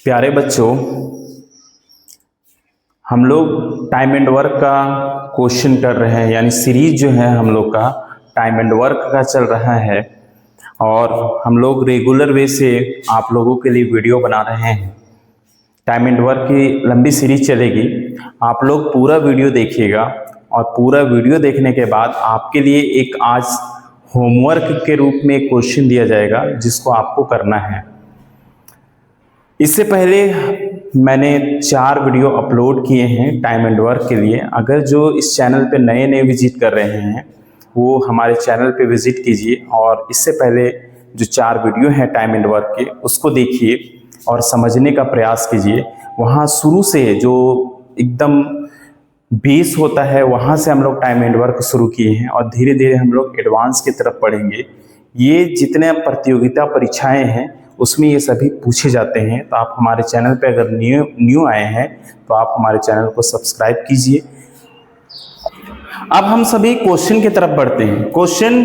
प्यारे बच्चों, हम लोग टाइम एंड वर्क का क्वेश्चन कर रहे हैं, यानी सीरीज जो है हम लोग का टाइम एंड वर्क का चल रहा है और हम लोग रेगुलर वे से आप लोगों के लिए वीडियो बना रहे हैं। टाइम एंड वर्क की लंबी सीरीज चलेगी, आप लोग पूरा वीडियो देखिएगा और पूरा वीडियो देखने के बाद आपके लिए एक आज होमवर्क के रूप में क्वेश्चन दिया जाएगा जिसको आपको करना है। इससे पहले मैंने 4 वीडियो अपलोड किए हैं टाइम एंड वर्क के लिए। अगर जो इस चैनल पे नए नए विजिट कर रहे हैं वो हमारे चैनल पे विजिट कीजिए और इससे पहले जो 4 वीडियो हैं टाइम एंड वर्क के उसको देखिए और समझने का प्रयास कीजिए। वहाँ शुरू से जो एकदम बेस होता है वहाँ से हम लोग टाइम एंड वर्क शुरू किए हैं और धीरे धीरे हम लोग एडवांस की तरफ बढ़ेंगे। ये जितने प्रतियोगिता परीक्षाएं हैं उसमें ये सभी पूछे जाते हैं, तो आप हमारे चैनल पे अगर न्यू आए हैं तो आप हमारे चैनल को सब्सक्राइब कीजिए। अब हम सभी क्वेश्चन की तरफ बढ़ते हैं। क्वेश्चन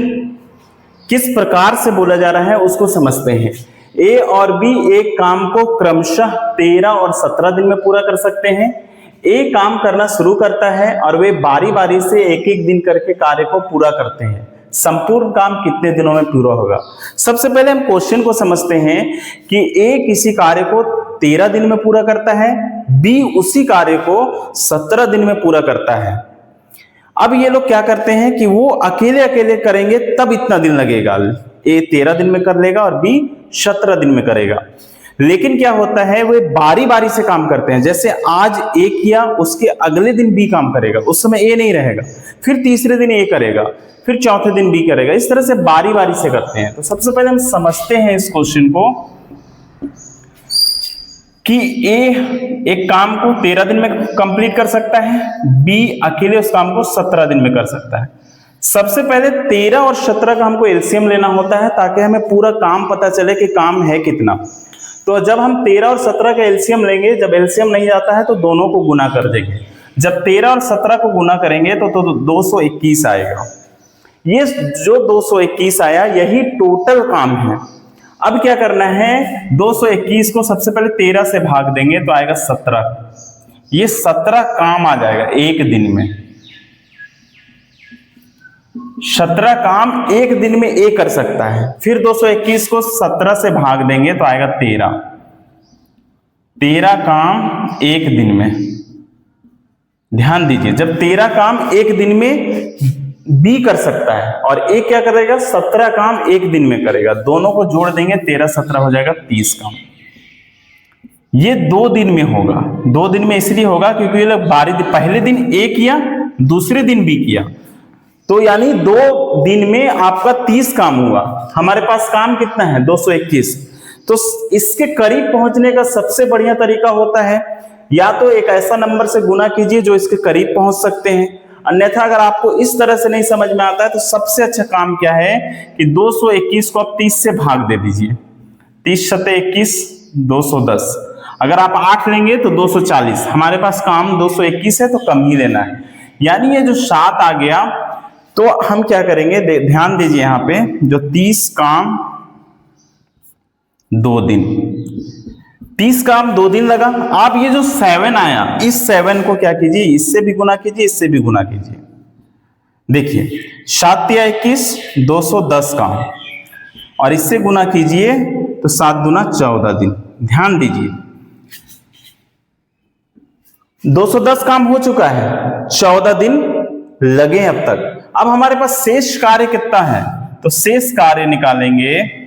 किस प्रकार से बोला जा रहा है उसको समझते हैं। ए और बी एक काम को क्रमशः 13 और 17 दिन में पूरा कर सकते हैं। ए काम करना शुरू करता है और वे बारी बारी से एक एक दिन करके कार्य को पूरा करते हैं। संपूर्ण काम कितने दिनों में पूरा होगा? सबसे पहले हम क्वेश्चन को समझते हैं कि ए किसी कार्य को 13 दिन में पूरा करता है, बी उसी कार्य को 17 दिन में पूरा करता है। अब ये लोग क्या करते हैं कि वो अकेले अकेले करेंगे तब इतना दिन लगेगा। ए 13 दिन में कर लेगा और बी 17 दिन में करेगा। लेकिन क्या होता है, वे बारी बारी से काम करते हैं। जैसे आज ए किया, उसके अगले दिन बी काम करेगा, उस समय ए नहीं रहेगा, फिर तीसरे दिन ए करेगा, फिर चौथे दिन बी करेगा। इस तरह से बारी बारी से करते हैं। तो सबसे पहले हम समझते हैं इस क्वेश्चन को कि ए एक काम को 13 दिन में कंप्लीट कर सकता है, बी अकेले उस काम को 17 दिन में कर सकता है। सबसे पहले 13 और 17 का हमको एलसीएम लेना होता है ताकि हमें पूरा काम पता चले कि काम है कितना। तो जब हम 13 और 17 का एलसीएम लेंगे, जब एलसीएम नहीं जाता है तो दोनों को गुना कर देंगे। जब 13 और 17 को गुना करेंगे तो 221 आएगा। ये जो 221 आया यही टोटल काम है। अब क्या करना है, 221 को सबसे पहले 13 से भाग देंगे तो आएगा 17। ये 17 काम आ जाएगा एक दिन में। 17 काम एक दिन में ए कर सकता है। फिर 221 को 17 से भाग देंगे तो आएगा 13। 13 काम एक दिन में। ध्यान दीजिए, जब 13 काम एक दिन में बी कर सकता है और ए क्या करेगा, 17 काम एक दिन में करेगा। दोनों को जोड़ देंगे 13 17 हो जाएगा 30 काम। ये 2 दिन में होगा। 2 दिन में इसलिए होगा क्योंकि ये लोग पहले दिन ए किया, दूसरे दिन बी किया, तो यानी 2 दिन में आपका 30 काम हुआ। हमारे पास काम कितना है, 221। तो इसके करीब पहुंचने का सबसे बढ़िया तरीका होता है या तो एक ऐसा नंबर से गुना कीजिए जो इसके करीब पहुंच सकते हैं, अन्यथा अगर आपको इस तरह से नहीं समझ में आता है तो सबसे अच्छा काम क्या है कि 221 को आप 30 से भाग दे दीजिए। 30 × 21 210। अगर आप 8 लेंगे तो 240। हमारे पास काम 221 है तो कम ही लेना है, यानी ये जो 7 आ गया। तो हम क्या करेंगे, ध्यान दीजिए यहाँ पे, जो 30 काम 2 दिन, 30 काम 2 दिन लगा। आप ये जो 7 आया, इस 7 को क्या कीजिए, इससे भी गुना कीजिए, इससे भी गुना कीजिए। देखिए 7 × 21 210 काम और इससे गुना कीजिए तो 7 दूना 14 दिन। ध्यान दीजिए 210 काम हो चुका है, 14 दिन लगे अब तक। अब हमारे पास शेष कार्य कितना है, तो शेष कार्य निकालेंगे।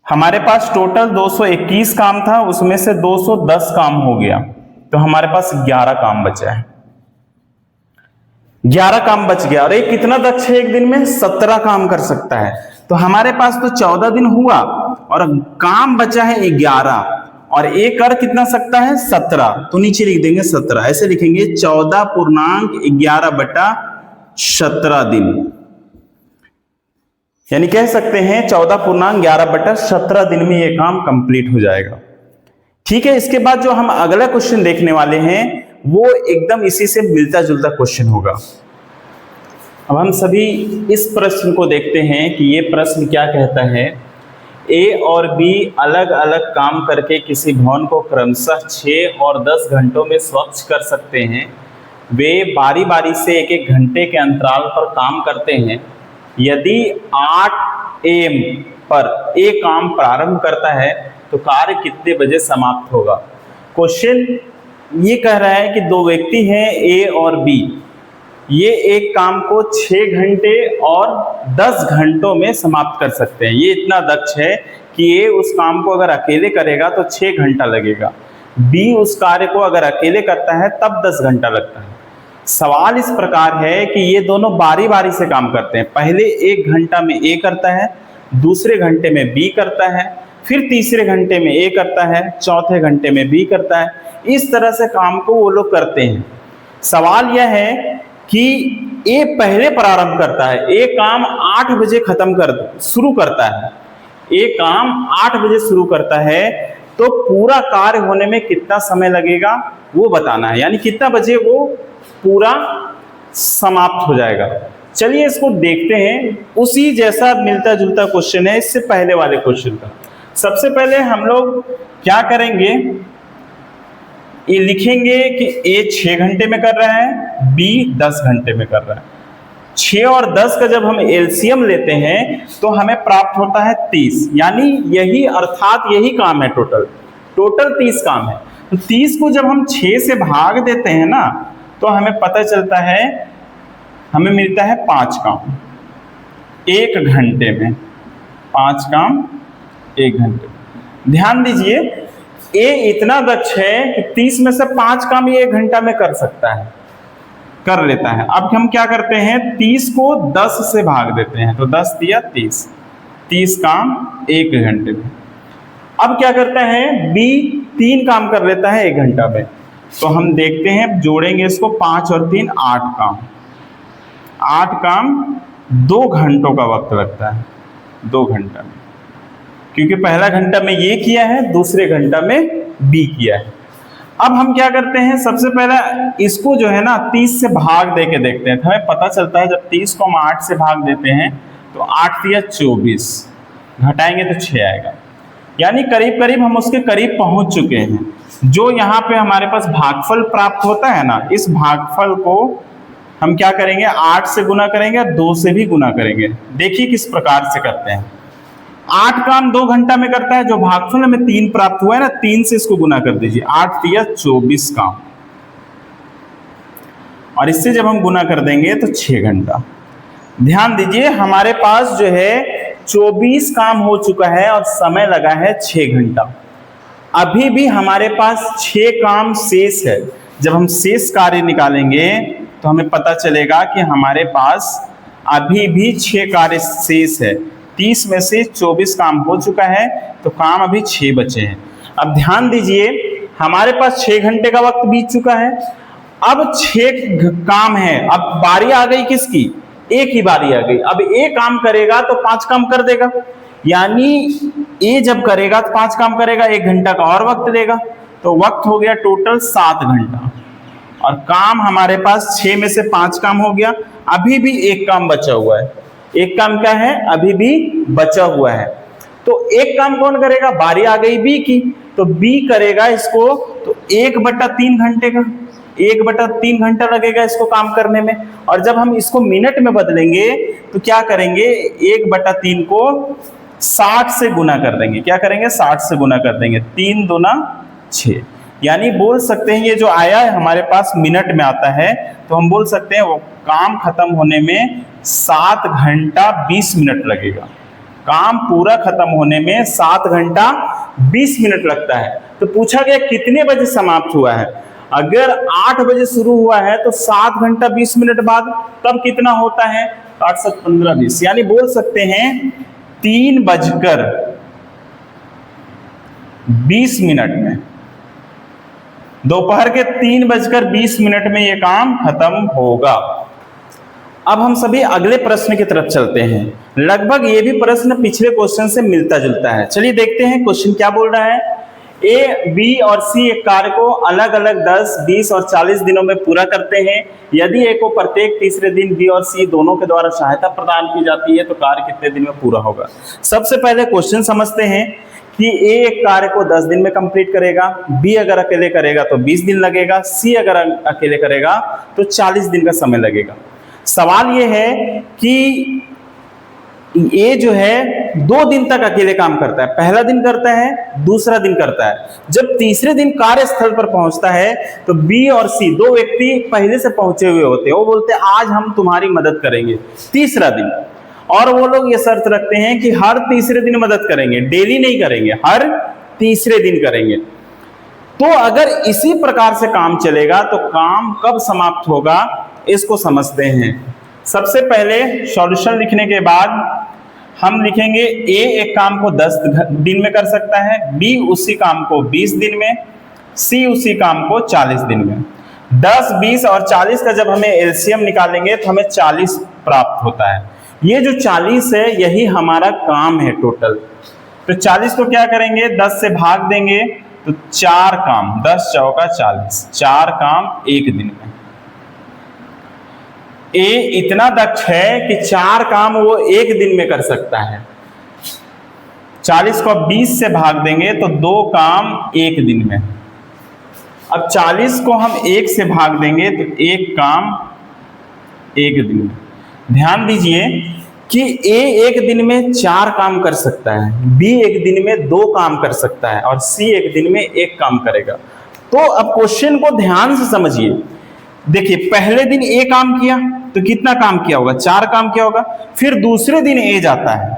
हमारे पास टोटल 221 काम था, उसमें से 210 काम हो गया तो हमारे पास 11 काम बचा है। 11 काम बच गया और एक कितना दक्ष है, एक दिन में 17 काम कर सकता है। तो हमारे पास तो 14 दिन हुआ और काम बचा है 11 और एक कर कितना सकता है, 17। तो नीचे लिख देंगे 17, ऐसे लिखेंगे 14.11/17 दिन, यानी कह सकते हैं 14.11/17 दिन में ये काम कंप्लीट हो जाएगा। ठीक है, इसके बाद जो हम अगला क्वेश्चन देखने वाले हैं वो एकदम इसी से मिलता जुलता क्वेश्चन होगा। अब हम सभी इस प्रश्न को देखते हैं कि ये प्रश्न क्या कहता है। ए और बी अलग अलग काम करके किसी भवन को क्रमशः 6 और 10 घंटों में स्वच्छ कर सकते हैं, वे बारी बारी से एक एक घंटे के अंतराल पर काम करते हैं। यदि 8 AM पर ए काम प्रारंभ करता है तो कार्य कितने बजे समाप्त होगा। क्वेश्चन ये कह रहा है कि दो व्यक्ति हैं ए और बी, ये एक काम को 6 घंटे और 10 घंटों में समाप्त कर सकते हैं। ये इतना दक्ष है कि ये उस काम को अगर अकेले करेगा तो 6 घंटा लगेगा, बी उस कार्य को अगर अकेले करता है तब 10 घंटा लगता है। सवाल इस प्रकार है कि ये दोनों बारी बारी से काम करते हैं, पहले 1 घंटा में ए करता है, दूसरे घंटे में बी करता है, फिर तीसरे घंटे में ए करता है, चौथे घंटे में बी करता है। इस तरह से काम को वो लोग करते हैं। सवाल यह है कि ए पहले प्रारंभ करता है, ए काम 8 बजे शुरू करता है, ए काम 8 बजे शुरू करता है, तो पूरा कार्य होने में कितना समय लगेगा वो बताना है, यानी कितना बजे वो पूरा समाप्त हो जाएगा। चलिए इसको देखते हैं। उसी जैसा मिलता जुलता क्वेश्चन है इससे पहले वाले क्वेश्चन का। सबसे पहले हम लोग क्या करेंगे, ये लिखेंगे कि ए 6 घंटे में कर रहा है, बी 10 घंटे में कर रहा है। 6 और 10 का जब हम एलसीएम लेते हैं तो हमें प्राप्त होता है 30, यानी यही अर्थात यही काम है, टोटल 30 काम है। तो 30 को जब हम 6 से भाग देते हैं ना तो हमें पता चलता है, हमें मिलता है 5 काम 1 घंटे में, 5 काम 1 घंटे में। ध्यान दीजिए, ए इतना दक्ष है कि 30 में से 5 काम ये 1 घंटा में कर सकता है, कर लेता है। अब हम क्या करते हैं, 30 को 10 से भाग देते हैं, तो 10 दिया 30 काम 1 घंटे में। अब क्या करता है, बी 3 काम कर लेता है 1 घंटा में, तो हम देखते हैं, जोड़ेंगे इसको, 5 और 3 8 काम 2 घंटों का वक्त लगता है, 2 घंटा में, क्योंकि पहला घंटा में ये किया है, दूसरे घंटा में बी किया है। अब हम क्या करते हैं, सबसे पहले इसको जो है ना 30 से भाग दे के देखते हैं, तो हमें पता चलता है जब 30 को हम 8 से भाग देते हैं तो 8 दिया 24, घटाएंगे तो 6 आएगा, यानी करीब करीब हम उसके करीब पहुंच चुके हैं। जो यहाँ पे हमारे पास भागफल प्राप्त होता है ना, इस भागफल को हम क्या करेंगे, 8 से गुना करेंगे, 2 से भी गुना करेंगे। देखिए किस प्रकार से करते हैं। 8 काम 2 घंटा में करता है, जो भागफल हमें 3 प्राप्त हुआ है ना, 3 से इसको गुना कर दीजिए, 8 दिया 24 काम, और इससे जब हम गुना कर देंगे तो 6 घंटा। ध्यान दीजिए, हमारे पास जो है 24 काम हो चुका है और समय लगा है 6 घंटा। अभी भी हमारे पास 6 काम शेष है। जब हम शेष कार्य निकालेंगे तो हमें पता चलेगा कि हमारे पास अभी भी 6 कार्य शेष है। 30 में से 24 काम हो चुका है, तो काम अभी 6 बचे हैं। अब ध्यान दीजिए, हमारे पास 6 घंटे का वक्त बीत चुका है, अब 6 काम है, अब बारी आ गई किसकी, एक ही बारी आ गई। अब ए काम करेगा तो 5 काम कर देगा, यानी ए जब करेगा तो 5 काम करेगा, 1 घंटा का और वक्त लेगा, तो वक्त हो गया टोटल 7 घंटा। और काम हमारे पास 6 में से 5 काम हो गया, अभी भी 1 काम बचा हुआ है। 1 काम क्या है, अभी भी बचा हुआ है। तो 1 काम कौन करेगा, बारी आ गई बी की, तो बी करेगा इसको, तो 1/3 घंटे का, 1/3 घंटा लगेगा इसको काम करने में। और जब हम इसको मिनट में बदलेंगे तो क्या करेंगे, 1/3 को 60 से गुना कर देंगे। क्या करेंगे, 60 से गुना कर देंगे, 3 दूना 6, यानी बोल सकते हैं ये जो आया है हमारे पास मिनट में आता है, तो हम बोल सकते हैं वो काम खत्म होने में 7 घंटा 20 मिनट लगेगा। काम पूरा खत्म होने में 7 घंटा 20 मिनट लगता है। तो पूछा गया कितने बजे समाप्त हुआ है। अगर 8 बजे शुरू हुआ है तो 7 घंटा 20 मिनट बाद तब कितना होता है, 8 से 15 20, यानी बोल सकते हैं 3:20 में, दोपहर के 3:20 में यह काम खत्म होगा। अब हम सभी अगले प्रश्न की तरफ चलते हैं। लगभग ये भी प्रश्न पिछले क्वेश्चन से मिलता जुलता है। चलिए देखते हैं क्वेश्चन क्या बोल रहा है। ए, बी और सी एक कार्य को अलग अलग 10, 20 और 40 दिनों में पूरा करते हैं। यदि ए को प्रत्येक तीसरे दिन बी और सी दोनों के द्वारा सहायता प्रदान की जाती है तो कार्य कितने दिन में पूरा होगा। सबसे पहले क्वेश्चन समझते हैं कि ए एक कार्य को 10 दिन में कंप्लीट करेगा, बी अगर अकेले करेगा तो 20 दिन लगेगा, सी अगर अकेले करेगा तो 40 दिन का समय लगेगा। सवाल ये है कि ए जो है 2 दिन तक अकेले काम करता है, पहला दिन करता है, दूसरा दिन करता है। जब तीसरे दिन कार्यस्थल पर पहुंचता है तो बी और सी दो व्यक्ति पहले से पहुंचे हुए होते हैं, वो बोलते हैं आज हम तुम्हारी मदद करेंगे तीसरा दिन, और वो लोग ये शर्त रखते हैं कि हर तीसरे दिन मदद करेंगे, डेली नहीं करेंगे, हर तीसरे दिन करेंगे। तो अगर इसी प्रकार से काम चलेगा तो काम कब समाप्त होगा इसको समझते हैं। सबसे पहले सॉल्यूशन लिखने के बाद हम लिखेंगे ए एक काम को 10 दिन में कर सकता है, बी उसी काम को 20 दिन में, सी उसी काम को 40 दिन में। 10, 20 और 40 का जब हमें एलसीएम निकालेंगे तो हमें 40 प्राप्त होता है। ये जो 40 है यही हमारा काम है टोटल। तो 40 को क्या करेंगे, 10 से भाग देंगे तो 4 काम, 10 चौका 40, 4 काम एक दिन में। ए इतना दक्ष है कि 4 काम वो एक दिन में कर सकता है। 40 को 20 से भाग देंगे तो 2 काम एक दिन में। अब 40 को हम 1 से भाग देंगे तो 1 काम एक दिन में। ध्यान दीजिए कि ए एक दिन में 4 काम कर सकता है, बी एक दिन में 2 काम कर सकता है और सी एक दिन में 1 काम करेगा। तो अब क्वेश्चन को ध्यान से समझिए। देखिए पहले दिन ए काम किया तो कितना काम किया होगा, 4 काम किया होगा। फिर दूसरे दिन ए जाता है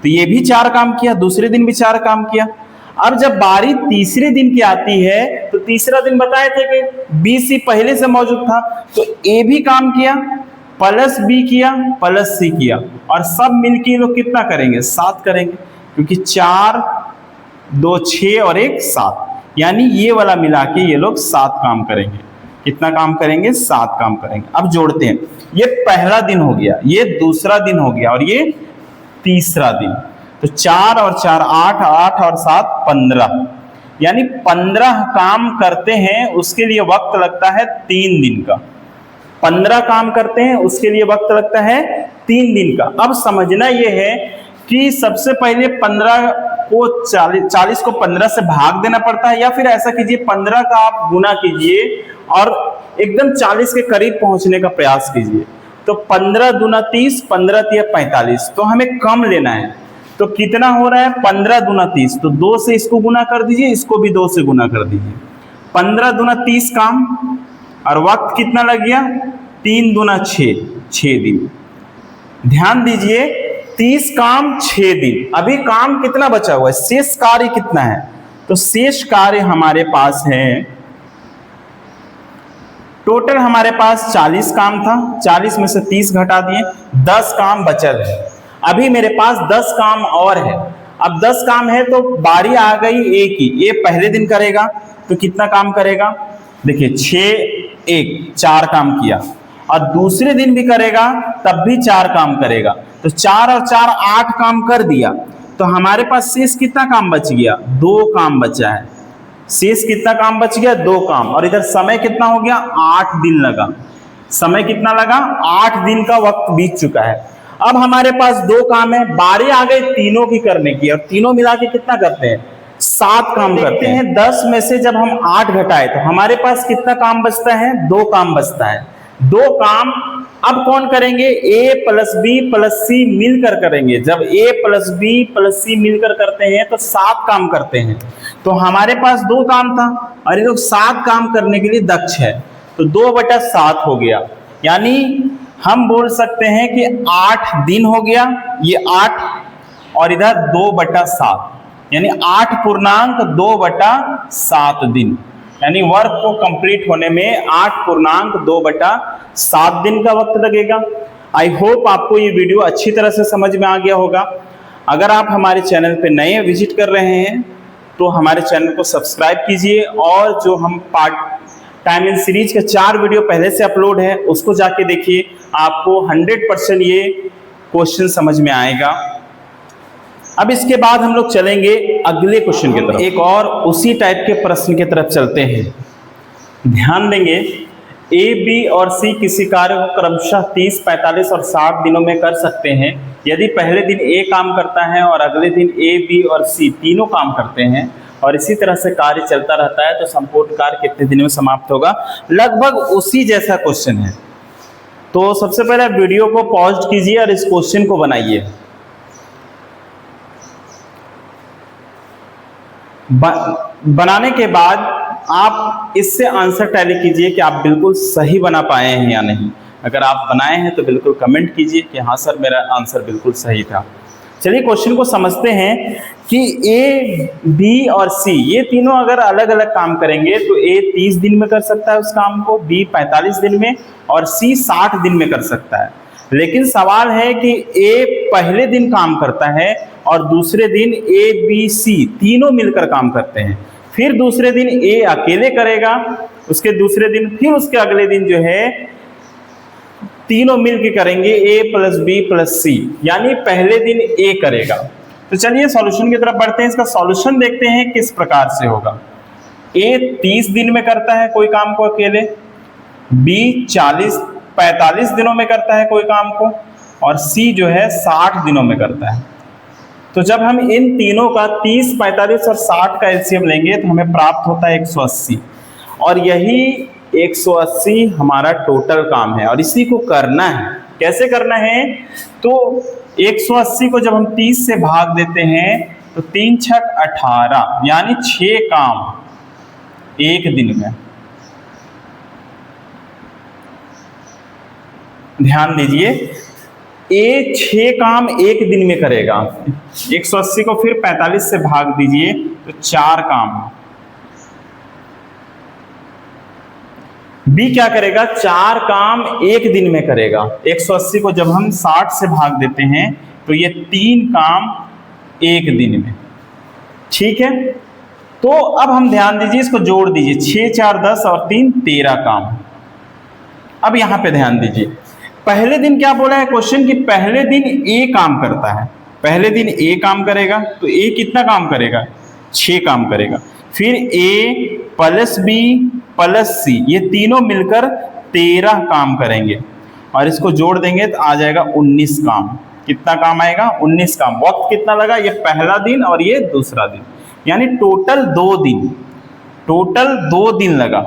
तो ये भी 4 काम किया, दूसरे दिन भी 4 काम किया। अब जब बारी तीसरे दिन की आती है तो तीसरा दिन बताए थे कि बी सी पहले से मौजूद था, तो ए भी काम किया, प्लस बी किया, प्लस सी किया, और सब मिलके लोग कितना करेंगे, 7 करेंगे, क्योंकि 4, 2, 6 और 1 7, यानी ये वाला मिला के ये लोग 7 काम करेंगे। कितना काम करेंगे, 7 काम करेंगे। अब जोड़ते हैं, ये पहला दिन हो गया, ये दूसरा दिन हो गया और ये तीसरा दिन। तो 4 और 4 8, 8 और 7 15, यानी 15 काम करते हैं, उसके लिए वक्त लगता है 3 दिन का। 15 काम करते हैं उसके लिए वक्त लगता है 3 दिन का। अब समझना यह है कि सबसे पहले 15 को 40 को 15 से भाग देना पड़ता है, या फिर ऐसा कीजिए 15 का आप गुना कीजिए और एकदम 40 के करीब पहुंचने का प्रयास कीजिए। तो 15 दूना 30, 15 तिया 45, तो हमें कम लेना है। तो कितना हो रहा है, 15 दूना 30, तो 2 से इसको गुना कर दीजिए, इसको भी 2 से गुना कर दीजिए। 15 दूना 30 काम, और वक्त कितना लग गया, 3 दूना 6, 6 दिन। ध्यान दीजिए 30 काम 6 दिन। अभी काम कितना बचा हुआ है, शेष कार्य कितना है, तो शेष कार्य हमारे पास है, टोटल हमारे पास 40 काम था, 40 में से 30 घटा दिए, 10 काम बचल है। अभी मेरे पास 10 काम और है। अब 10 काम है तो बारी आ गई ए की, ए पहले दिन करेगा तो कितना काम करेगा, देखिए 6 1 4 काम किया, और दूसरे दिन भी करेगा तब भी 4 काम करेगा, तो 4 और 4 8 काम कर दिया। तो हमारे पास शेष कितना काम बच गया, 2 काम बचा है। शेष कितना काम बच गया, 2 काम, और इधर समय कितना हो गया, 8 दिन लगा। समय कितना लगा, 8 दिन का वक्त बीत चुका है। अब हमारे पास 2 काम है, बारी आ गई तीनों की करने की, और तीनों मिला के कितना करते हैं, 7 काम करते हैं। 10 में से जब हम 8 घटाए तो हमारे पास कितना काम बचता है, 2 काम बचता है। 2 काम अब कौन करेंगे, ए प्लस बी प्लस सी मिलकर करेंगे। जब ए प्लस बी प्लस सी मिलकर करते हैं तो 7 काम करते हैं। तो हमारे पास 2 काम था और ये लोग 7 काम करने के लिए दक्ष है, तो 2/7 हो गया। यानी हम बोल सकते हैं कि 8 दिन हो गया, ये 8 और इधर 2/7, यानी 8.2/7 दिन, यानी वर्क को कंप्लीट होने में 8.2/7 दिन का वक्त लगेगा। आई होप आपको ये वीडियो अच्छी तरह से समझ में आ गया होगा। अगर आप हमारे चैनल पे नए विजिट कर रहे हैं तो हमारे चैनल को सब्सक्राइब कीजिए, और जो हम पार्ट टाइम इन सीरीज के 4 वीडियो पहले से अपलोड है उसको जाके देखिए, आपको 100% ये क्वेश्चन समझ में आएगा। अब इसके बाद हम लोग चलेंगे अगले क्वेश्चन की तरफ, एक और उसी टाइप के प्रश्न की तरफ चलते हैं। ध्यान देंगे, ए, बी और सी किसी कार्य को क्रमशः 30, 45 और 60 दिनों में कर सकते हैं। यदि पहले दिन ए काम करता है और अगले दिन ए, बी और सी तीनों काम करते हैं और इसी तरह से कार्य चलता रहता है तो संपूर्ण कार्य कितने दिन में समाप्त होगा। लगभग उसी जैसा क्वेश्चन है। तो सबसे पहले वीडियो को पॉज कीजिए और इस क्वेश्चन को बनाइए। बनाने के बाद आप इससे आंसर टैली कीजिए कि आप बिल्कुल सही बना पाए हैं या नहीं। अगर आप बनाए हैं तो बिल्कुल कमेंट कीजिए कि हाँ सर मेरा आंसर बिल्कुल सही था। चलिए क्वेश्चन को समझते हैं कि ए, बी और सी ये तीनों अगर अलग अलग काम करेंगे तो ए 30 दिन में कर सकता है उस काम को, बी 45 दिन में और सी 60 दिन में कर सकता है। लेकिन सवाल है कि ए पहले दिन काम करता है और दूसरे दिन ए, बी, सी तीनों मिलकर काम करते हैं। फिर दूसरे दिन ए अकेले करेगा, उसके दूसरे दिन फिर उसके अगले दिन जो है तीनों मिलकर करेंगे, ए प्लस बी प्लस सी, यानी पहले दिन ए करेगा। तो चलिए सॉल्यूशन की तरफ बढ़ते हैं। इसका सॉल्यूशन देखते हैं किस प्रकार से होगा। ए 30 दिन में करता है कोई काम को अकेले, बी 45 दिनों में करता है कोई काम को और सी जो है 60 दिनों में करता है। तो जब हम इन तीनों का 30, 45 और 60 का एलसीएम लेंगे तो हमें प्राप्त होता है 180 और यही 180 हमारा टोटल काम है और इसी को करना है। कैसे करना है? तो 180 को जब हम 30 से भाग देते हैं तो 3 छक 18 यानी 6 काम एक दिन में। ध्यान दीजिए, ए 6 काम एक दिन में करेगा। 180 को फिर 45 से भाग दीजिए तो 4 काम। बी क्या करेगा? 4 काम एक दिन में करेगा। 180 को जब हम 60 से भाग देते हैं तो ये 3 काम एक दिन में। ठीक है, तो अब हम ध्यान दीजिए, इसको जोड़ दीजिए, 6 4 10 और 3 13 काम। अब यहां पे ध्यान दीजिए, पहले दिन क्या बोला है क्वेश्चन कि पहले दिन ए काम करता है। पहले दिन ए काम करेगा तो ए कितना काम करेगा? 6 काम करेगा। फिर ए प्लस बी प्लस सी ये तीनों मिलकर 13 काम करेंगे और इसको जोड़ देंगे तो आ जाएगा 19 काम। कितना काम आएगा? 19 काम। वक्त कितना लगा? ये पहला दिन और ये दूसरा दिन, यानी टोटल 2 दिन। टोटल 2 दिन लगा।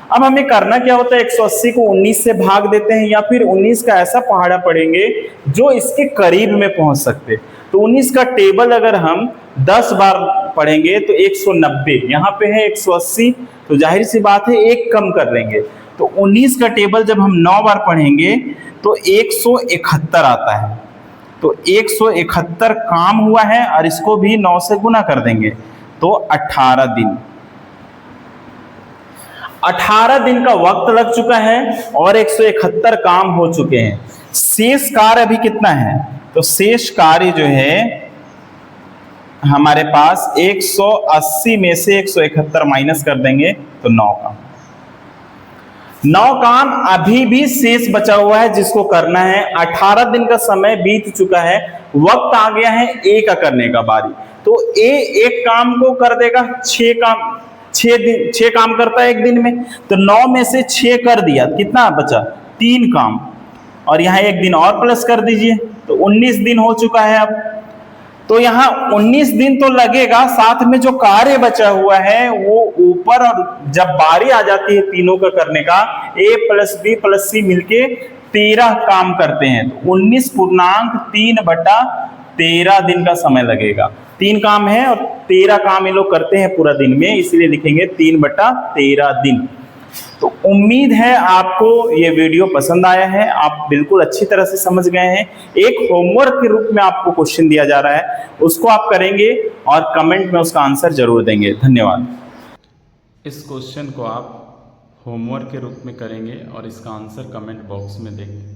अब हमें करना क्या होता है? 180 को 19 से भाग देते हैं या फिर 19 का ऐसा पहाड़ा पढ़ेंगे जो इसके करीब में पहुंच सकते। तो 19 का टेबल अगर हम 10 बार पढ़ेंगे तो 190, यहाँ पे है 180, तो जाहिर सी बात है एक कम कर लेंगे। तो 19 का टेबल जब हम 9 बार पढ़ेंगे तो 171 आता है। तो 171 काम हुआ है और इसको भी 9 से गुना कर देंगे तो 18 दिन। 18 दिन का वक्त लग चुका है और 171 काम हो चुके हैं। शेष कार्य अभी कितना है? तो शेष कार्य जो है हमारे पास 180 में से 171 माइनस कर देंगे तो 9 काम। 9 काम अभी भी शेष बचा हुआ है जिसको करना है। 18 दिन का समय बीत चुका है, वक्त आ गया है ए का करने का बारी। तो ए एक काम को कर देगा, 6 काम 6 काम करता है एक दिन में, तो 9 में से 6 कर दिया, कितना बचा? 3 काम और यहाँ एक दिन और प्लस कर दीजिए तो 19 दिन हो चुका है। अब तो यहाँ 19 दिन तो लगेगा, साथ में जो कार्य बचा हुआ है वो ऊपर, और जब बारी आ जाती है तीनों का करने का, ए प्लस बी प्लस सी मिलके 13 काम करते हैं तो 19.3/13 दिन का समय लगेगा। 3 काम है और 13 काम ये लोग करते हैं पूरा दिन में, इसलिए लिखेंगे 3/13 दिन। तो उम्मीद है आपको ये वीडियो पसंद आया है, आप बिल्कुल अच्छी तरह से समझ गए हैं। एक होमवर्क के रूप में आपको क्वेश्चन दिया जा रहा है, उसको आप करेंगे और कमेंट में उसका आंसर जरूर देंगे। धन्यवाद। इस क्वेश्चन को आप होमवर्क के रूप में करेंगे और इसका आंसर कमेंट बॉक्स में देंगे।